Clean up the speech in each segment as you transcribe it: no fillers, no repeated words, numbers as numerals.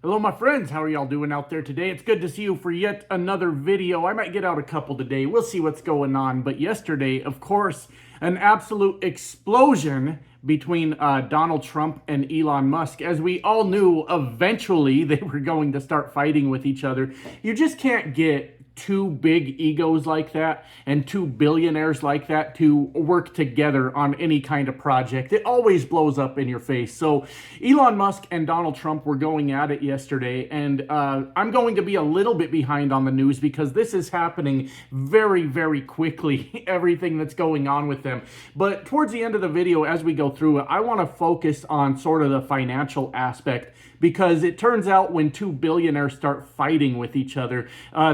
Hello, my friends. How are y'all doing out there today? It's good to see you for yet another video. I might get out a couple today. We'll see what's going on. But yesterday, of course, an absolute explosion between Donald Trump and Elon Musk. As we all knew, eventually they were going to start fighting with each other. You just can't get two big egos like that and two billionaires like that to work together on any kind of project. It always blows up in your face. So Elon Musk and Donald Trump were going at it yesterday, and I'm going to be a little bit behind on the news because this is happening very, very quickly, everything that's going on with them. But towards the end of the video, as we go through it, I want to focus on sort of the financial aspect, because it turns out when two billionaires start fighting with each other,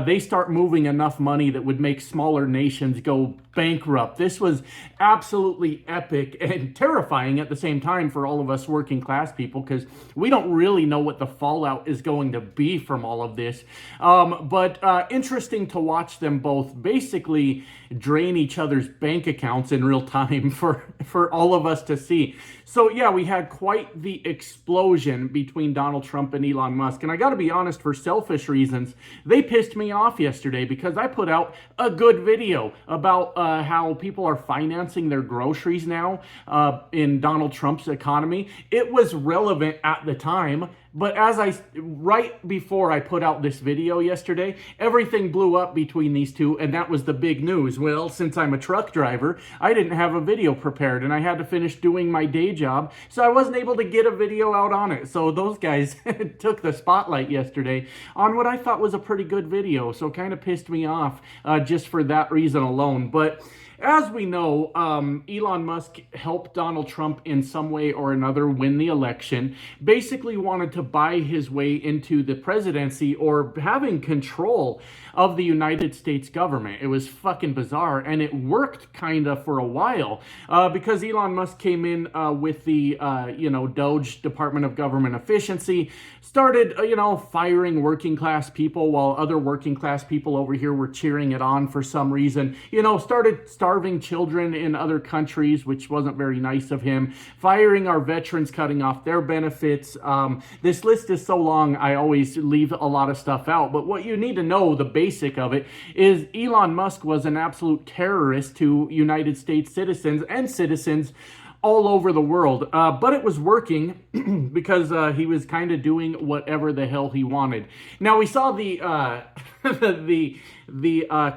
they start moving enough money that would make smaller nations go bankrupt. This was absolutely epic and terrifying at the same time for all of us working class people, because we don't really know what the fallout is going to be from all of this. But interesting to watch them both basically drain each other's bank accounts in real time for all of us to see. So yeah, we had quite the explosion between Donald Trump and Elon Musk. And I got to be honest, for selfish reasons, they pissed me off yesterday because I put out a good video about how people are financing their groceries now in Donald Trump's economy. It was relevant at the time, but right before I put out this video yesterday, everything blew up between these two, and that was the big news. Well, since I'm a truck driver, I didn't have a video prepared, and I had to finish doing my day job, so I wasn't able to get a video out on it. So those guys took the spotlight yesterday on what I thought was a pretty good video, so kind of pissed me off just for that reason alone. But as we know, Elon Musk helped Donald Trump in some way or another win the election, basically wanted to buy his way into the presidency or having control of the United States government. It was fucking bizarre, and it worked kind of for a while because Elon Musk came in with the, Doge Department of Government Efficiency, started, firing working class people while other working class people over here were cheering it on for some reason, started starving children in other countries, which wasn't very nice of him, firing our veterans, cutting off their benefits. This list is so long, I always leave a lot of stuff out, but what you need to know, the basic of it, is Elon Musk was an absolute terrorist to United States citizens and citizens all over the world, but it was working because he was kind of doing whatever the hell he wanted. Now we saw the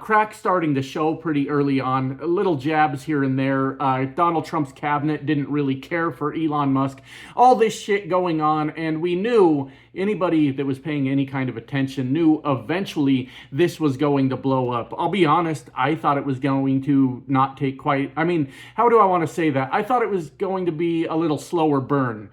crack starting to show pretty early on, little jabs here and there. Donald Trump's cabinet didn't really care for Elon Musk, all this shit going on, and we knew, anybody that was paying any kind of attention knew eventually this was going to blow up. I'll be honest, I thought it was going to not take quite, how do I want to say that? I thought it was going to be a little slower burn.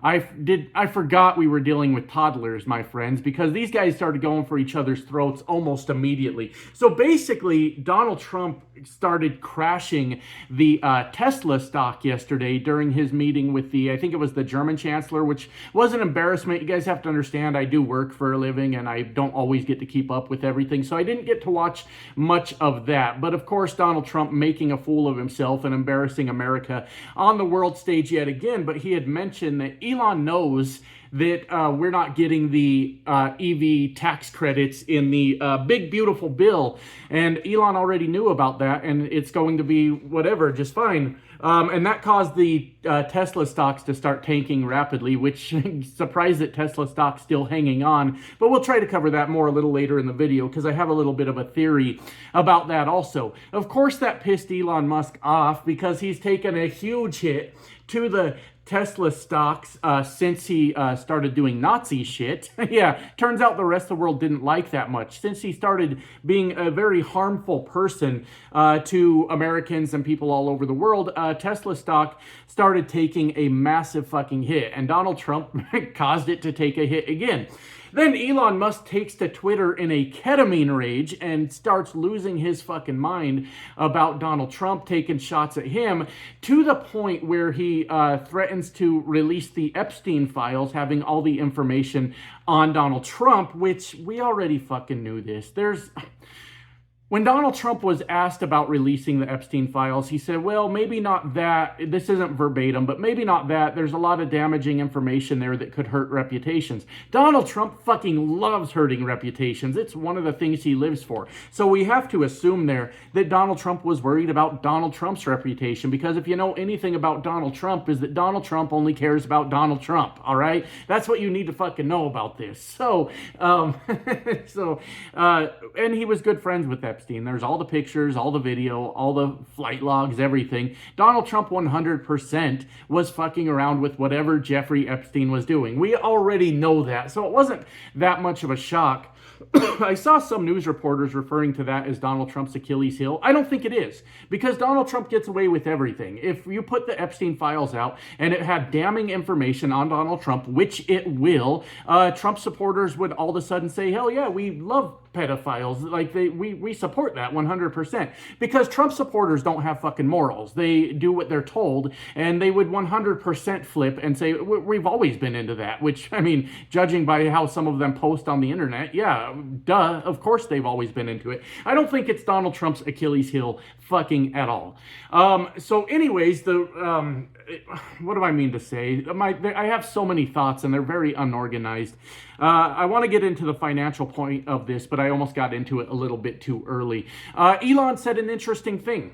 I forgot we were dealing with toddlers, my friends, because these guys started going for each other's throats almost immediately. So basically, Donald Trump started crashing the Tesla stock yesterday during his meeting with I think it was the German chancellor, which was an embarrassment. You guys have to understand, I do work for a living, and I don't always get to keep up with everything, so I didn't get to watch much of that. But of course, Donald Trump making a fool of himself and embarrassing America on the world stage yet again. But he had mentioned that Elon knows that we're not getting the EV tax credits in the big, beautiful bill. And Elon already knew about that, and it's going to be whatever, just fine. And that caused the Tesla stocks to start tanking rapidly, which surprised that Tesla stock's still hanging on. But we'll try to cover that more a little later in the video, because I have a little bit of a theory about that also. Of course, that pissed Elon Musk off because he's taken a huge hit to the Tesla stocks since he started doing Nazi shit. Yeah, turns out the rest of the world didn't like that much. Since he started being a very harmful person to Americans and people all over the world, Tesla stock started taking a massive fucking hit, and Donald Trump caused it to take a hit again. Then Elon Musk takes to Twitter in a ketamine rage and starts losing his fucking mind about Donald Trump, taking shots at him, to the point where he threatens to release the Epstein files, having all the information on Donald Trump, which we already fucking knew this. When Donald Trump was asked about releasing the Epstein files, he said, well, maybe not that. This isn't verbatim, but maybe not that. There's a lot of damaging information there that could hurt reputations. Donald Trump fucking loves hurting reputations. It's one of the things he lives for. So we have to assume there that Donald Trump was worried about Donald Trump's reputation, because if you know anything about Donald Trump, is that Donald Trump only cares about Donald Trump, all right? That's what you need to fucking know about this. So, and he was good friends with Epstein. There's all the pictures, all the video, all the flight logs, everything. Donald Trump 100% was fucking around with whatever Jeffrey Epstein was doing. We already know that, so it wasn't that much of a shock. I saw some news reporters referring to that as Donald Trump's Achilles heel. I don't think it is, because Donald Trump gets away with everything. If you put the Epstein files out and it had damning information on Donald Trump, which it will, Trump supporters would all of a sudden say, hell yeah, we love pedophiles. Like, we support that 100%, because Trump supporters don't have fucking morals. They do what they're told, and they would 100% flip and say, we've always been into that, which, I mean, judging by how some of them post on the internet, yeah, duh, of course they've always been into it. I don't think it's Donald Trump's Achilles heel fucking at all. So anyways, what do I mean to say? I have so many thoughts and they're very unorganized. I want to get into the financial point of this, but I almost got into it a little bit too early. Elon said an interesting thing.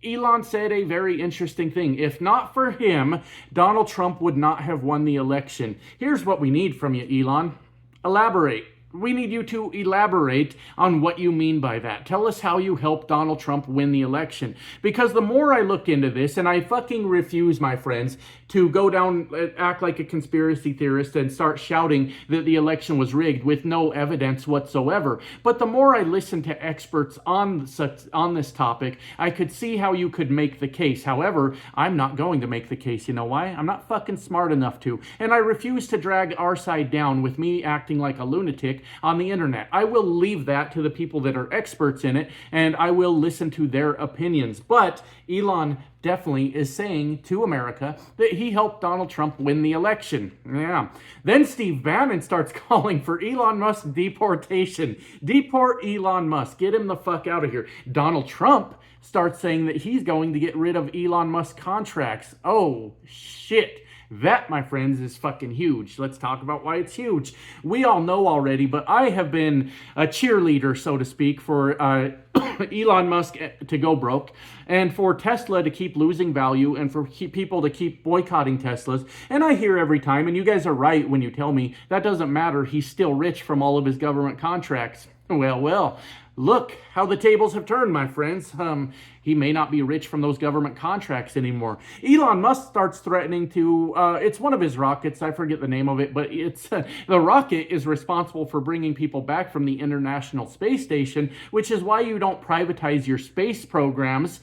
Elon said a very interesting thing. If not for him, Donald Trump would not have won the election. Here's what we need from you, Elon. Elaborate. We need you to elaborate on what you mean by that. Tell us how you helped Donald Trump win the election. Because the more I look into this, and I fucking refuse, my friends, to go down, act like a conspiracy theorist and start shouting that the election was rigged with no evidence whatsoever. But the more I listen to experts on this topic, I could see how you could make the case. However, I'm not going to make the case. You know why? I'm not fucking smart enough to. And I refuse to drag our side down with me acting like a lunatic on the internet. I will leave that to the people that are experts in it, and I will listen to their opinions. But Elon definitely is saying to America that he helped Donald Trump win the election. Yeah. Then Steve Bannon starts calling for Elon Musk deportation. Deport Elon Musk. Get him the fuck out of here. Donald Trump starts saying that he's going to get rid of Elon Musk contracts. Oh, shit. That, my friends, is fucking huge. Let's talk about why it's huge. We all know already, but I have been a cheerleader, so to speak, for Elon Musk to go broke, and for Tesla to keep losing value, and for people to keep boycotting Teslas. And I hear every time, and you guys are right when you tell me, that doesn't matter. He's still rich from all of his government contracts. Well. Look how the tables have turned, my friends. He may not be rich from those government contracts anymore. Elon Musk starts threatening to, it's one of his rockets, I forget the name of it, but it's the rocket is responsible for bringing people back from the International Space Station, which is why you don't privatize your space programs,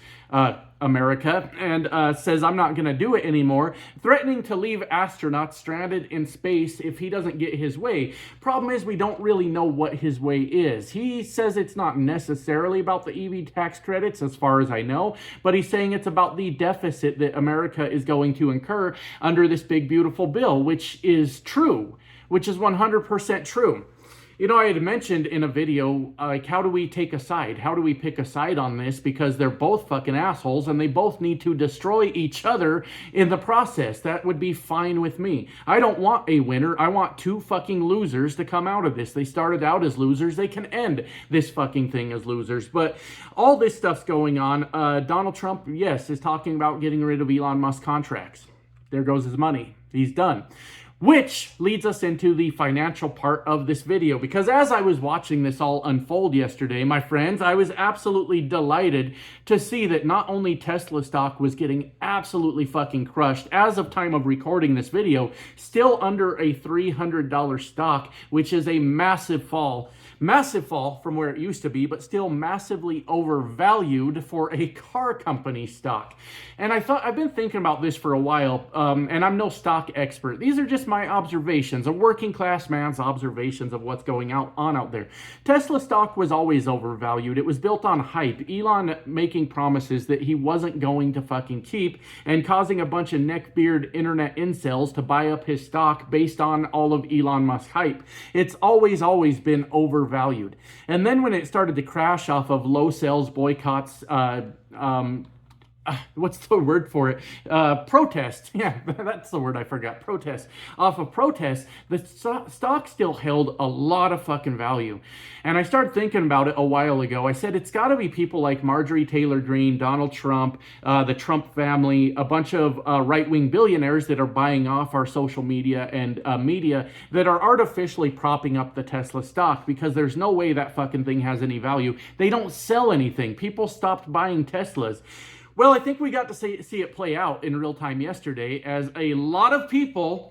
America, and says, I'm not going to do it anymore, threatening to leave astronauts stranded in space if he doesn't get his way. Problem is, we don't really know what his way is. He says it's not necessarily about the EV tax credits, as far as I know, but he's saying it's about the deficit that America is going to incur under this big, beautiful bill, which is true, which is 100% true. You know, I had mentioned in a video, like, how do we take a side? How do we pick a side on this? Because they're both fucking assholes and they both need to destroy each other in the process. That would be fine with me. I don't want a winner. I want two fucking losers to come out of this. They started out as losers. They can end this fucking thing as losers. But all this stuff's going on. Donald Trump, yes, is talking about getting rid of Elon Musk contracts. There goes his money. He's done. Which leads us into the financial part of this video, because as I was watching this all unfold yesterday, my friends, I was absolutely delighted to see that not only Tesla stock was getting absolutely fucking crushed, as of time of recording this video, still under a $300 stock, which is a massive fall from where it used to be, but still massively overvalued for a car company stock. And I've been thinking about this for a while, and I'm no stock expert. These are just my observations, a working class man's observations of what's going on out there. Tesla stock was always overvalued. It was built on hype. Elon making promises that he wasn't going to fucking keep and causing a bunch of neckbeard internet incels to buy up his stock based on all of Elon Musk hype. It's always been overvalued. And then when it started to crash off of low sales boycotts, what's the word for it? Protest. Yeah, that's the word I forgot. Protest. Off of protest, the stock still held a lot of fucking value. And I started thinking about it a while ago. I said, it's got to be people like Marjorie Taylor Greene, Donald Trump, the Trump family, a bunch of right-wing billionaires that are buying off our social media and media that are artificially propping up the Tesla stock, because there's no way that fucking thing has any value. They don't sell anything. People stopped buying Teslas. Well, I think we got to see it play out in real time yesterday as a lot of people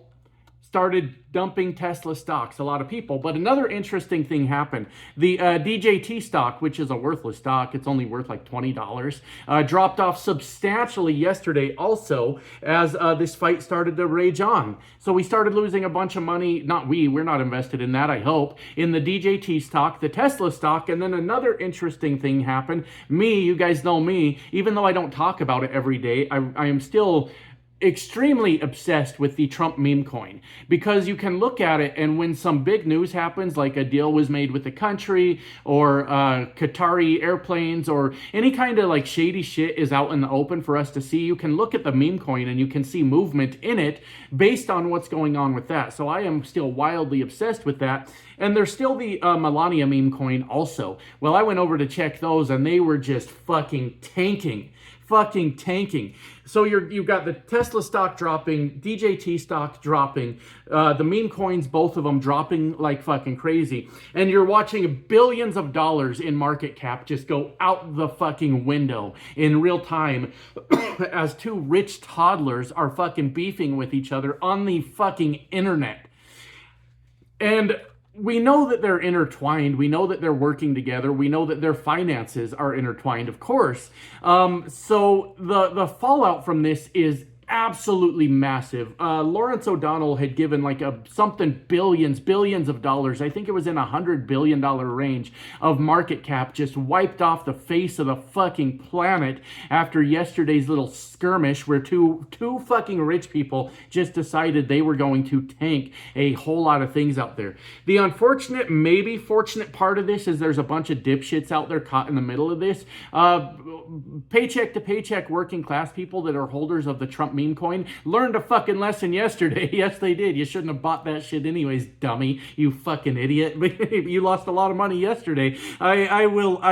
started dumping Tesla stocks, a lot of people. But another interesting thing happened. The DJT stock, which is a worthless stock, it's only worth like $20, dropped off substantially yesterday also as this fight started to rage on. So we started losing a bunch of money. We're not invested in that, I hope, in the DJT stock, the Tesla stock. And then another interesting thing happened. You guys know me, even though I don't talk about it every day, I am still extremely obsessed with the Trump meme coin, because you can look at it, and when some big news happens, like a deal was made with the country, or Qatari airplanes, or any kind of like shady shit is out in the open for us to see, you can look at the meme coin and you can see movement in it based on what's going on with that. So I am still wildly obsessed with that. And there's still the Melania meme coin also. Well, I went over to check those and they were just fucking tanking. So you've got the Tesla stock dropping, DJT stock dropping, the meme coins, both of them dropping like fucking crazy. And you're watching billions of dollars in market cap just go out the fucking window in real time as two rich toddlers are fucking beefing with each other on the fucking internet. And we know that they're intertwined. We know that they're working together. We know that their finances are intertwined, of course. So the fallout from this is absolutely massive. Lawrence O'Donnell had given like billions of dollars. I think it was in $100 billion range of market cap, just wiped off the face of the fucking planet after yesterday's little skirmish where two fucking rich people just decided they were going to tank a whole lot of things out there. The unfortunate, maybe fortunate part of this is there's a bunch of dipshits out there caught in the middle of this. Paycheck to paycheck working class people that are holders of the Trump meme coin learned a fucking lesson yesterday. Yes, they did. You shouldn't have bought that shit anyways, dummy. You fucking idiot. You lost a lot of money yesterday. I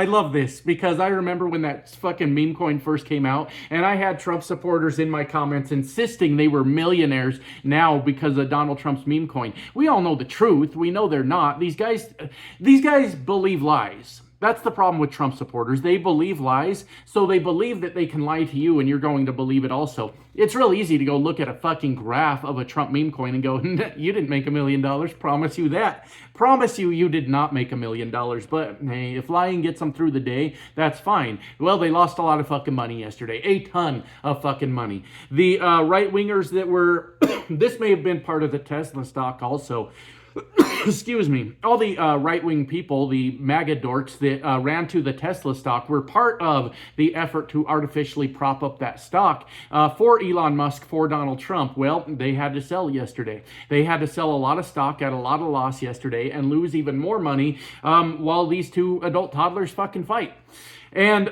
love this because I remember when that fucking meme coin first came out and I had Trump supporters in my comments insisting they were millionaires now because of Donald Trump's meme coin. We all know the truth. We know they're not. These guys believe lies. That's the problem with Trump supporters. They believe lies, so they believe that they can lie to you and you're going to believe it also. It's real easy to go look at a fucking graph of a Trump meme coin and go, you didn't make $1 million, promise you that. Promise you did not make $1 million, but hey, if lying gets them through the day, that's fine. Well, they lost a lot of fucking money yesterday, a ton of fucking money. The right-wingers that were, this may have been part of the Tesla stock also, excuse me, all the right-wing people, the MAGA dorks that ran to the Tesla stock were part of the effort to artificially prop up that stock for Elon Musk, for Donald Trump. Well, they had to sell yesterday. They had to sell a lot of stock at a lot of loss yesterday and lose even more money while these two adult toddlers fucking fight. And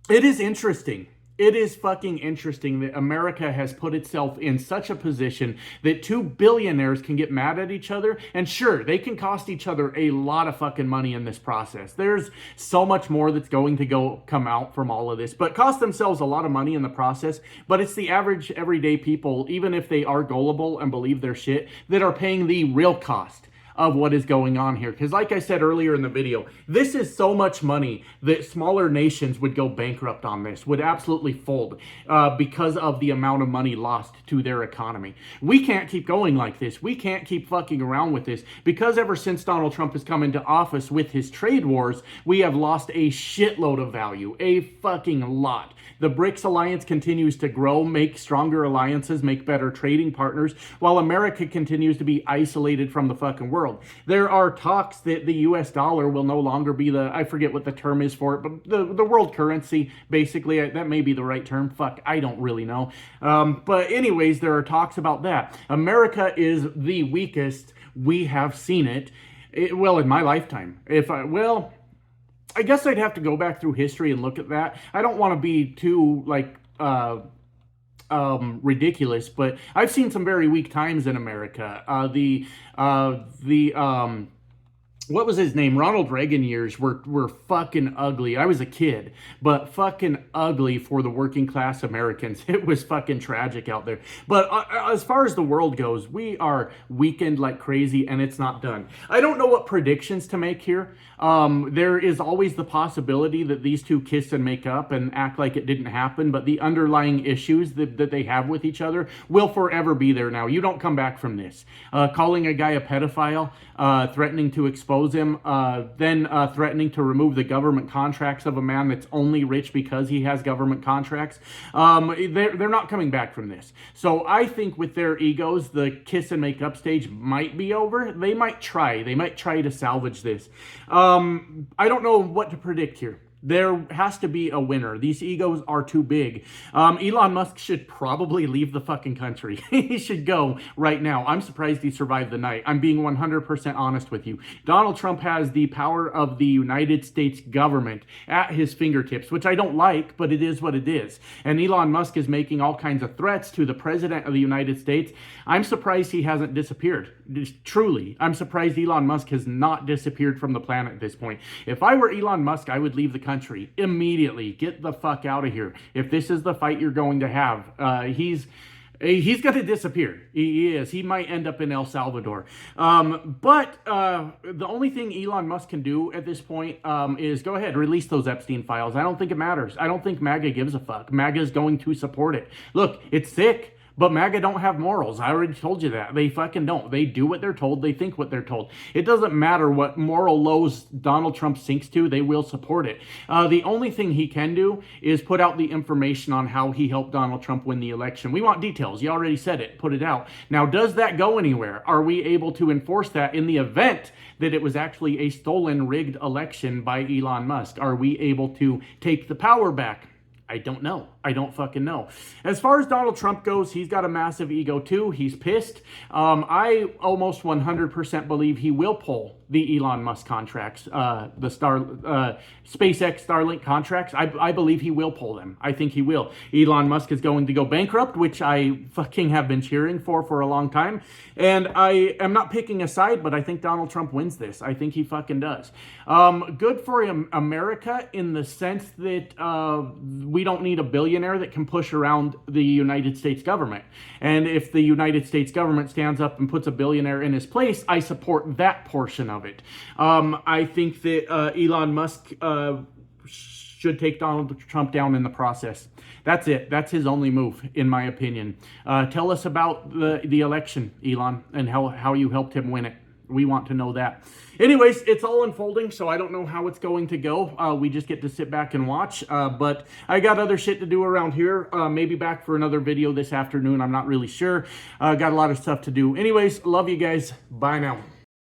it is interesting. It is fucking interesting that America has put itself in such a position that two billionaires can get mad at each other. And sure, they can cost each other a lot of fucking money in this process. There's so much more that's going to come out from all of this, but cost themselves a lot of money in the process. But it's the average everyday people, even if they are gullible and believe their shit, that are paying the real cost of what is going on here. Because like I said earlier in the video, this is so much money that smaller nations would go bankrupt on this, would absolutely fold because of the amount of money lost to their economy. We can't keep going like this. We can't keep fucking around with this, because ever since Donald Trump has come into office with his trade wars, we have lost a shitload of value, a fucking lot. The BRICS alliance continues to grow, make stronger alliances, make better trading partners, while America continues to be isolated from the fucking world. There are talks that the US dollar will no longer be the, I forget what the term is for it, but the world currency, basically. That may be the right term. Fuck, I don't really know. But anyways, there are talks about that. America is the weakest we have seen it, well, in my lifetime. I guess I'd have to go back through history and look at that. I don't want to be too, like, ridiculous, but I've seen some very weak times in America. What was his name? Ronald Reagan years were fucking ugly. I was a kid, but fucking ugly for the working class Americans. It was fucking tragic out there. But as far as the world goes, we are weakened like crazy, and it's not done. I don't know what predictions to make here. There is always the possibility that these two kiss and make up and act like it didn't happen, but the underlying issues that they have with each other will forever be there now. You don't come back from this. Calling a guy a pedophile, threatening to expose him, then threatening to remove the government contracts of a man that's only rich because he has government contracts. They're not coming back from this. So I think with their egos, the kiss and make up stage might be over. They might try to salvage this. I don't know what to predict here. There has to be a winner. These egos are too big. Elon Musk should probably leave the fucking country. He should go right now. I'm surprised he survived the night. I'm being 100% honest with you. Donald Trump has the power of the United States government at his fingertips, which I don't like, but it is what it is. And Elon Musk is making all kinds of threats to the president of the United States. I'm surprised he hasn't disappeared. Truly, I'm surprised Elon Musk has not disappeared from the planet at this point. If I were Elon Musk, I would leave the country immediately. Get the fuck out of here. If this is the fight you're going to have, he's going to disappear. He is. He might end up in El Salvador. But the only thing Elon Musk can do at this point is go ahead, release those Epstein files. I don't think it matters. I don't think MAGA gives a fuck. MAGA is going to support it. Look, it's sick. But MAGA don't have morals. I already told you that. They fucking don't. They do what they're told. They think what they're told. It doesn't matter what moral lows Donald Trump sinks to. They will support it. The only thing he can do is put out the information on how he helped Donald Trump win the election. We want details. You already said it. Put it out. Now, does that go anywhere? Are we able to enforce that in the event that it was actually a stolen, rigged election by Elon Musk? Are we able to take the power back? I don't know. I don't fucking know. As far as Donald Trump goes, he's got a massive ego too. He's pissed. I almost 100% believe he will pull the Elon Musk contracts, the SpaceX Starlink contracts. I believe he will pull them. I think he will. Elon Musk is going to go bankrupt, which I fucking have been cheering for a long time. And I am not picking a side, but I think Donald Trump wins this. I think he fucking does. Good for America in the sense that we don't need a billionaire that can push around the United States government. And if the United States government stands up and puts a billionaire in his place, I support that portion of it. I think that Elon Musk should take Donald Trump down in the process. That's it. That's his only move, in my opinion. Tell us about the election, Elon, and how you helped him win it. We want to know that. Anyways, it's all unfolding, so I don't know how it's going to go. We just get to sit back and watch. But I got other shit to do around here. Maybe back for another video this afternoon. I'm not really sure. Got a lot of stuff to do. Anyways, love you guys. Bye now.